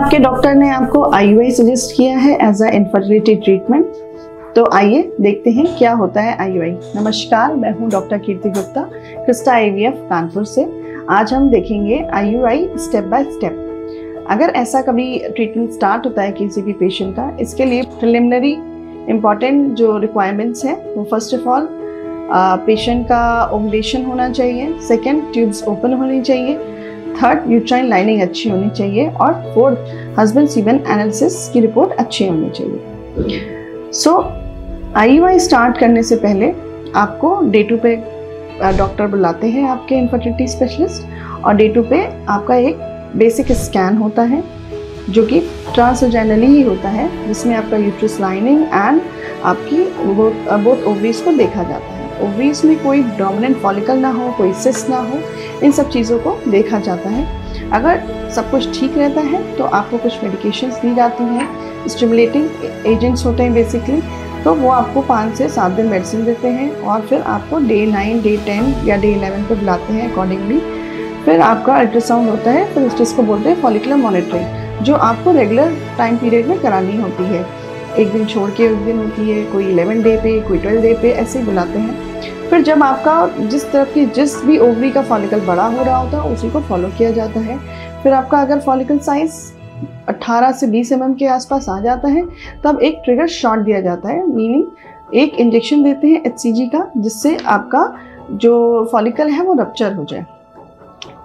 आपके डॉक्टर ने आपको IUI सजेस्ट किया है एज अ इनफर्टिलिटी ट्रीटमेंट, तो आइए देखते हैं क्या होता है IUI। नमस्कार, मैं हूं डॉक्टर कीर्ति गुप्ता, क्रिस्टा IVF कानपुर से। आज हम देखेंगे IUI स्टेप बाय स्टेप। अगर ऐसा कभी ट्रीटमेंट स्टार्ट होता है किसी भी पेशेंट का, इसके लिए प्रिलिमिनरी इम्पॉर्टेंट जो रिक्वायरमेंट्स हैं वो फर्स्ट ऑफ ऑल पेशेंट का ओवुलेशन होना चाहिए, सेकेंड ट्यूब्स ओपन होनी चाहिए, थर्ड यूट्राइन लाइनिंग अच्छी होनी चाहिए और फोर्थ हस्बैंड सीमेन एनालिसिस की रिपोर्ट अच्छी होनी चाहिए। सो IUI स्टार्ट करने से पहले आपको डे 2 पे डॉक्टर बुलाते हैं आपके इनफर्टिलिटी स्पेशलिस्ट, और डे 2 पे आपका एक बेसिक स्कैन होता है जो कि ट्रांसवैजाइनली ही होता है, जिसमें आपका यूट्रस लाइनिंग एंड आपकी बोथ ओवरीज को देखा जाता है। ओवरीज में कोई डोमिनेंट फॉलिकल ना हो, कोई सिस्ट ना हो, इन सब चीज़ों को देखा जाता है। अगर सब कुछ ठीक रहता है तो आपको कुछ मेडिकेशंस दी जाती हैं, स्टिमुलेटिंग एजेंट्स होते हैं बेसिकली, तो वो आपको 5 से 7 दिन मेडिसिन देते हैं और फिर आपको डे 9, डे 10 या डे 11 पे बुलाते हैं अकॉर्डिंगली। फिर आपका अल्ट्रासाउंड होता है, फिर जिसको बोलते हैं फॉलिकुलर मॉनिटरिंग, जो आपको रेगुलर टाइम पीरियड में करानी होती है। एक दिन छोड़ के एक दिन होती है, कोई 11 डे पे, कोई 12 डे पे, ऐसे ही बुलाते हैं। फिर जब आपका जिस भी ओवरी का फॉलिकल बड़ा हो रहा होता है उसी को फॉलो किया जाता है। फिर आपका अगर फॉलिकल साइज 18 से 20 mm के आसपास आ जाता है तब एक ट्रिगर शॉट दिया जाता है, मीनिंग एक इंजेक्शन देते हैं HCG का, जिससे आपका जो फॉलिकल है वो रप्चर हो जाए।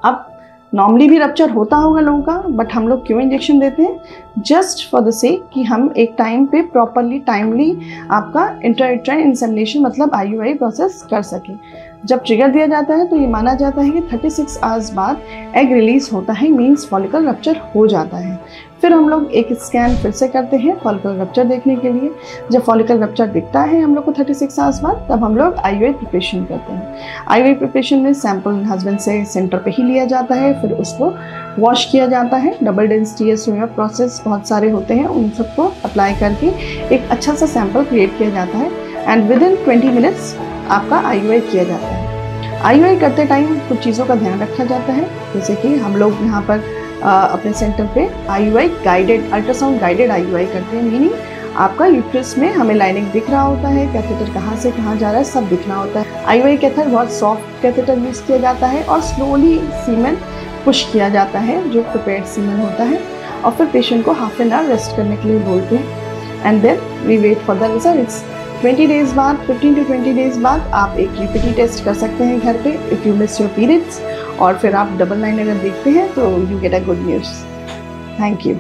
अब नॉर्मली भी रप्चर होता होगा लोगों का, बट हम लोग क्यों इंजेक्शन देते हैं? जस्ट फॉर द सेक कि हम एक टाइम पे प्रॉपरली टाइमली आपका इंट्रायूट्राइन इंसेमिनेशन मतलब IUI प्रोसेस कर सकें। जब ट्रिगर दिया जाता है तो ये माना जाता है कि 36 आवर्स बाद एग रिलीज होता है, मीन्स फॉलिकल रप्चर हो जाता है। फिर हम लोग एक स्कैन फिर से करते हैं फॉलिकल रप्चर देखने के लिए। जब फॉलिकल रप्चर दिखता है हम लोग को 36 आवर्स बाद, तब हम लोग IUI प्रिपरेशन करते हैं। IUI प्रिपरेशन में सैंपल हस्बैंड से सेंटर पे ही लिया जाता है, फिर उसको वॉश किया जाता है। डबल डेंसिटी स्विमर प्रोसेस बहुत सारे होते हैं, उन सबको अप्लाई करके एक अच्छा सा सैंपल क्रिएट किया जाता है एंड विद इन 20 मिनट्स आपका IUI किया जाता है। IUI करते टाइम कुछ चीज़ों का ध्यान रखा जाता है, जैसे कि हम लोग यहाँ पर अपने सेंटर पे IUI guided, ultrasound guided IUI करते हैं, मीनिंग आपका यूट्रस में हमें लाइनिंग दिख रहा होता है, कैथेटर कहाँ से कहाँ जा रहा है सब दिखना होता है। IUI कैथेटर बहुत सॉफ्ट कैथेटर यूज़ किया जाता है और स्लोली सीमेन पुश किया जाता है, जो प्रिपेयर्ड सीमेन होता है, और फिर पेशेंट को हाफ एन आवर रेस्ट करने के लिए बोलते हैं and then we wait for the results. 20 days बाद, 15 to 20 डेज बाद आप एक UPT टेस्ट कर सकते हैं घर पे if you miss your periods, और फिर आप 999 अगर देखते हैं तो you get a good news. Thank you.